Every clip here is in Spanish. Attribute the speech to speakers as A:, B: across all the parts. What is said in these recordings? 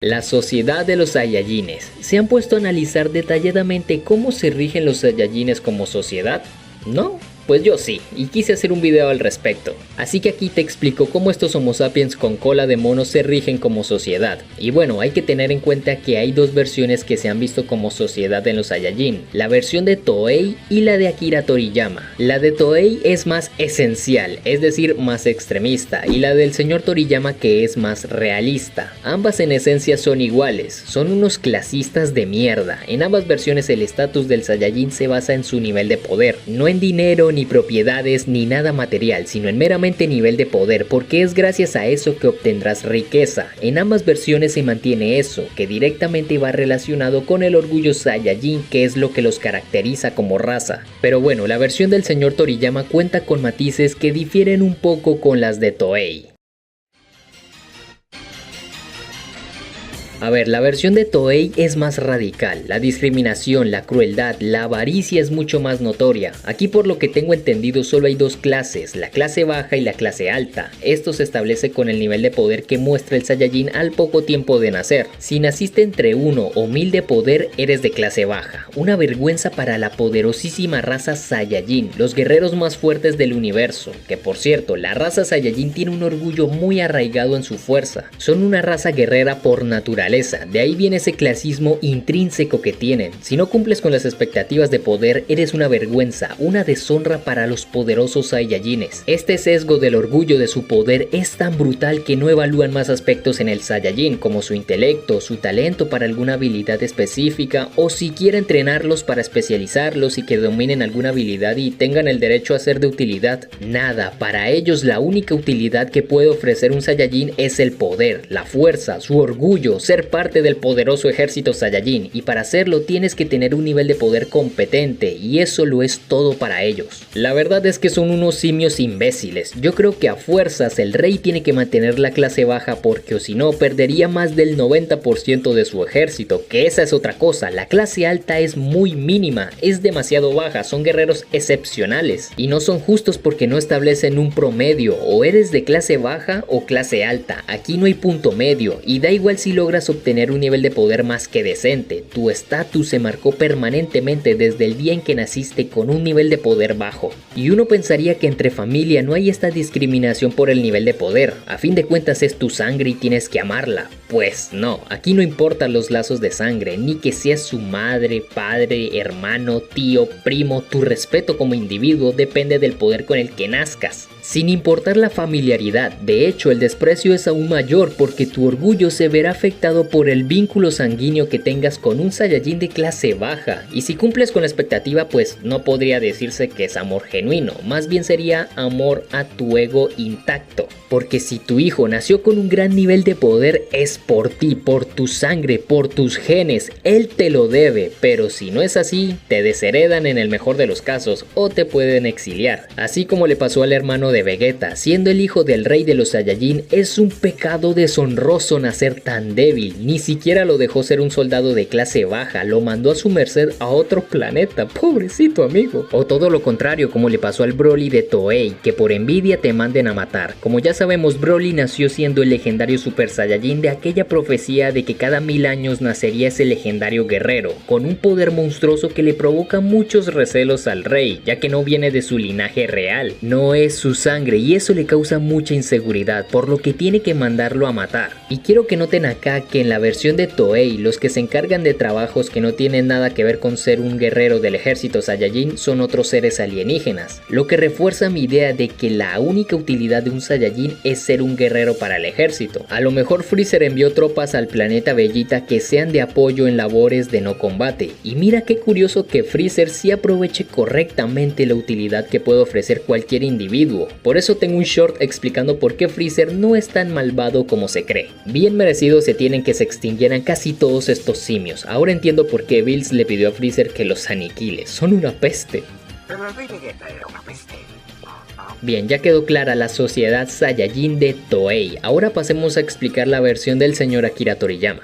A: La sociedad de los Saiyajines. ¿Se han puesto a analizar detalladamente cómo se rigen los Saiyajines como sociedad? ¿No? Pues yo sí, y quise hacer un video al respecto. Así que aquí te explico cómo estos Homo sapiens con cola de mono se rigen como sociedad. Y bueno, hay que tener en cuenta que hay dos versiones que se han visto como sociedad en los Saiyajin. La versión de Toei y la de Akira Toriyama. La de Toei es más esencial, es decir, más extremista. Y la del señor Toriyama que es más realista. Ambas en esencia son iguales, son unos clasistas de mierda. En ambas versiones el estatus del Saiyajin se basa en su nivel de poder, no en dinero ni propiedades ni nada material, sino en meramente nivel de poder, porque es gracias a eso que obtendrás riqueza. En ambas versiones se mantiene eso, que directamente va relacionado con el orgullo Saiyajin, que es lo que los caracteriza como raza. Pero bueno, la versión del señor Toriyama cuenta con matices que difieren un poco con las de Toei. A ver, la versión de Toei es más radical, la discriminación, la crueldad, la avaricia es mucho más notoria. Aquí por lo que tengo entendido solo hay dos clases, la clase baja y la clase alta. Esto se establece con el nivel de poder que muestra el Saiyajin al poco tiempo de nacer. Si naciste entre 1 o 1000 de poder, eres de clase baja. Una vergüenza para la poderosísima raza Saiyajin, los guerreros más fuertes del universo. Que por cierto, la raza Saiyajin tiene un orgullo muy arraigado en su fuerza. Son una raza guerrera por naturaleza. De ahí viene ese clasismo intrínseco que tienen. Si no cumples con las expectativas de poder, eres una vergüenza, una deshonra para los poderosos Saiyajines. Este sesgo del orgullo de su poder es tan brutal que no evalúan más aspectos en el Saiyajin, como su intelecto, su talento para alguna habilidad específica, o siquiera entrenarlos para especializarlos y que dominen alguna habilidad y tengan el derecho a ser de utilidad. Nada, para ellos la única utilidad que puede ofrecer un Saiyajin es el poder, la fuerza, su orgullo, ser parte del poderoso ejército Saiyajin, y para hacerlo tienes que tener un nivel de poder competente, y eso lo es todo para ellos. La verdad es que son unos simios imbéciles. Yo creo que a fuerzas el rey tiene que mantener la clase baja, porque o si no perdería más del 90% de su ejército, que esa es otra cosa. La clase alta es muy mínima, es demasiado baja, son guerreros excepcionales y no son justos porque no establecen un promedio, o eres de clase baja o clase alta. Aquí no hay punto medio, y da igual si logras obtener un nivel de poder más que decente. Tu estatus se marcó permanentemente desde el día en que naciste con un nivel de poder bajo. Y uno pensaría que entre familia no hay esta discriminación por el nivel de poder. A fin de cuentas es tu sangre y tienes que amarla. Pues no, aquí no importan los lazos de sangre, ni que seas su madre, padre, hermano, tío, primo. Tu respeto como individuo depende del poder con el que nazcas, sin importar la familiaridad. De hecho, el desprecio es aún mayor porque tu orgullo se verá afectado por el vínculo sanguíneo que tengas con un Saiyajin de clase baja. Y si cumples con la expectativa, pues no podría decirse que es amor genuino, más bien sería amor a tu ego intacto. Porque si tu hijo nació con un gran nivel de poder, es por ti, por tu sangre, por tus genes, él te lo debe. Pero si no es así, te desheredan en el mejor de los casos o te pueden exiliar. Así como le pasó al hermano de Vegeta, siendo el hijo del rey de los Saiyajin, es un pecado deshonroso nacer tan débil. Ni siquiera lo dejó ser un soldado de clase baja, lo mandó a su merced a otro planeta, pobrecito amigo. O todo lo contrario, como le pasó al Broly de Toei, que por envidia te manden a matar. Como ya sabemos, Broly nació siendo el legendario Super Saiyajin de aquella profecía de que cada 1000 años nacería ese legendario guerrero, con un poder monstruoso que le provoca muchos recelos al rey, ya que no viene de su linaje real, no es su sangre, y eso le causa mucha inseguridad, por lo que tiene que mandarlo a matar. Y quiero que noten acá que en la versión de Toei, los que se encargan de trabajos que no tienen nada que ver con ser un guerrero del ejército Saiyajin son otros seres alienígenas, lo que refuerza mi idea de que la única utilidad de un Saiyajin es ser un guerrero para el ejército. A lo mejor Freezer envió tropas al planeta Vegeta que sean de apoyo en labores de no combate, y mira qué curioso que Freezer sí aproveche correctamente la utilidad que puede ofrecer cualquier individuo. Por eso tengo un short explicando por qué Freezer no es tan malvado como se cree. Bien merecido se tienen que se extinguieran casi todos estos simios. Ahora entiendo por qué Bills le pidió a Freezer que los aniquile, son una peste.
B: Pero el rey Vegeta era una peste.
A: Bien, ya quedó clara la sociedad Saiyajin de Toei. Ahora pasemos a explicar la versión del señor Akira Toriyama.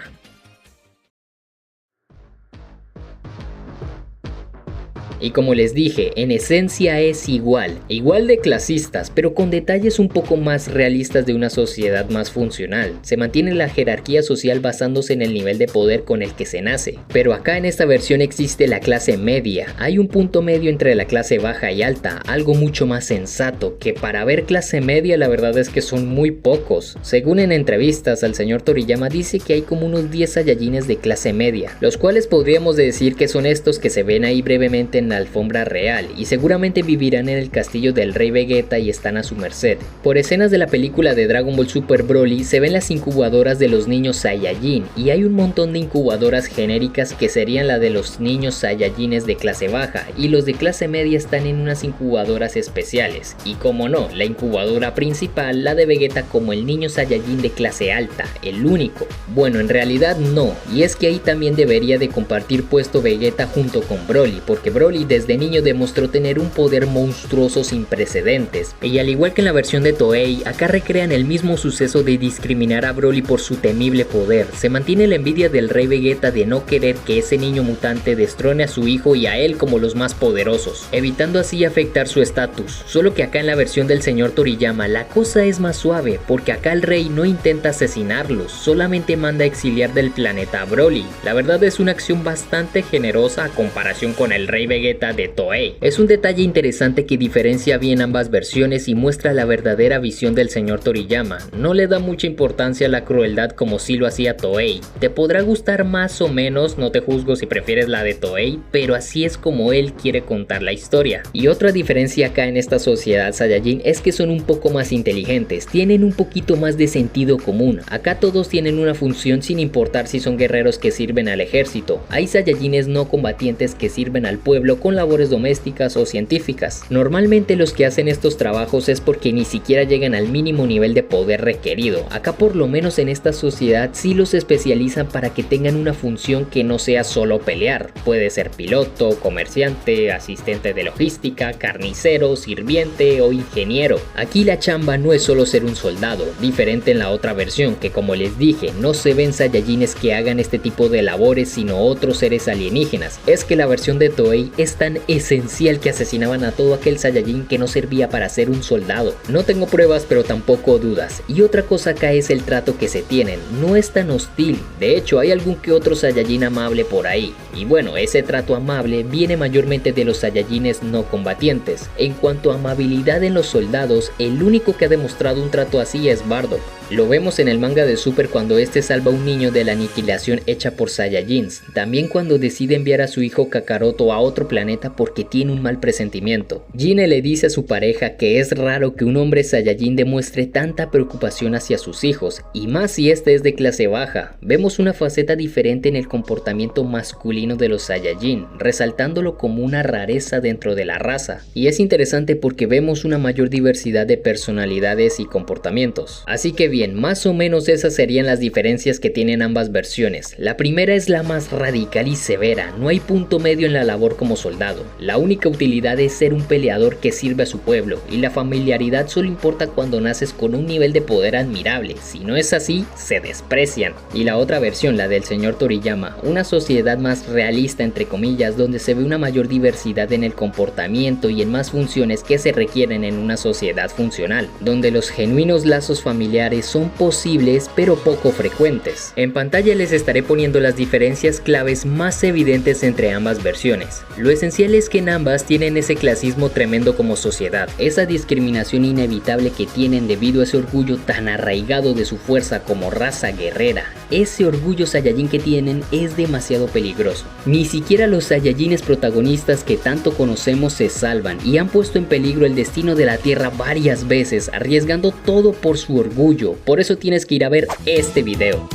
A: Y como les dije, en esencia es igual de clasistas, pero con detalles un poco más realistas de una sociedad más funcional. Se mantiene la jerarquía social basándose en el nivel de poder con el que se nace. Pero acá en esta versión existe la clase media, hay un punto medio entre la clase baja y alta, algo mucho más sensato, que para ver clase media la verdad es que son muy pocos. Según en entrevistas, al señor Toriyama dice que hay como unos 10 Saiyajines de clase media, los cuales podríamos decir que son estos que se ven ahí brevemente en la alfombra real y seguramente vivirán en el castillo del rey Vegeta y están a su merced. Por escenas de la película de Dragon Ball Super Broly se ven las incubadoras de los niños Saiyajin y hay un montón de incubadoras genéricas que serían la de los niños Saiyajines de clase baja, y los de clase media están en unas incubadoras especiales, y como no, la incubadora principal, la de Vegeta como el niño Saiyajin de clase alta, el único. Bueno, en realidad no, y es que ahí también debería de compartir puesto Vegeta junto con Broly, porque Broly desde niño demostró tener un poder monstruoso sin precedentes, y al igual que en la versión de Toei, acá recrean el mismo suceso de discriminar a Broly por su temible poder. Se mantiene la envidia del rey Vegeta de no querer que ese niño mutante destrone a su hijo y a él como los más poderosos, evitando así afectar su estatus. Solo que acá en la versión del señor Toriyama la cosa es más suave, porque acá el rey no intenta asesinarlos, solamente manda a exiliar del planeta a Broly. La verdad es una acción bastante generosa a comparación con el rey Vegeta de Toei. Es un detalle interesante que diferencia bien ambas versiones y muestra la verdadera visión del señor Toriyama. No le da mucha importancia a la crueldad como si lo hacía Toei. Te podrá gustar más o menos, no te juzgo si prefieres la de Toei, pero así es como él quiere contar la historia. Y otra diferencia acá en esta sociedad Saiyajin es que son un poco más inteligentes, tienen un poquito más de sentido común. Acá todos tienen una función sin importar si son guerreros que sirven al ejército. Hay Saiyajines no combatientes que sirven al pueblo con labores domésticas o científicas. Normalmente los que hacen estos trabajos es porque ni siquiera llegan al mínimo nivel de poder requerido. Acá por lo menos en esta sociedad sí los especializan para que tengan una función que no sea solo pelear. Puede ser piloto, comerciante, asistente de logística, carnicero, sirviente o ingeniero. Aquí la chamba no es solo ser un soldado, diferente en la otra versión que, como les dije, no se ven Saiyajines que hagan este tipo de labores sino otros seres alienígenas. Es que la versión de Toei es tan esencial que asesinaban a todo aquel Saiyajin que no servía para ser un soldado. No tengo pruebas pero tampoco dudas. Y otra cosa acá es el trato que se tienen, no es tan hostil, de hecho hay algún que otro Saiyajin amable por ahí. Y bueno, ese trato amable viene mayormente de los Saiyajines no combatientes. En cuanto a amabilidad en los soldados, el único que ha demostrado un trato así es Bardock. Lo vemos en el manga de Super cuando este salva a un niño de la aniquilación hecha por Saiyajins, también cuando decide enviar a su hijo Kakaroto a otro planeta porque tiene un mal presentimiento. Gine le dice a su pareja que es raro que un hombre Saiyajin demuestre tanta preocupación hacia sus hijos, y más si este es de clase baja. Vemos una faceta diferente en el comportamiento masculino de los Saiyajin, resaltándolo como una rareza dentro de la raza, y es interesante porque vemos una mayor diversidad de personalidades y comportamientos. Así que bien, más o menos esas serían las diferencias que tienen ambas versiones. La primera es la más radical y severa, no hay punto medio en la labor como soldado. La única utilidad es ser un peleador que sirve a su pueblo, y la familiaridad solo importa cuando naces con un nivel de poder admirable. Si no es así, se desprecian. Y la otra versión, la del señor Toriyama, una sociedad más realista entre comillas, donde se ve una mayor diversidad en el comportamiento y en más funciones que se requieren en una sociedad funcional, donde los genuinos lazos familiares son posibles pero poco frecuentes. En pantalla les estaré poniendo las diferencias claves más evidentes entre ambas versiones. Lo esencial es que en ambas tienen ese clasismo tremendo como sociedad, esa discriminación inevitable que tienen debido a ese orgullo tan arraigado de su fuerza como raza guerrera. Ese orgullo Saiyajin que tienen es demasiado peligroso. Ni siquiera los Saiyajines protagonistas que tanto conocemos se salvan y han puesto en peligro el destino de la Tierra varias veces, arriesgando todo por su orgullo. Por eso tienes que ir a ver este video.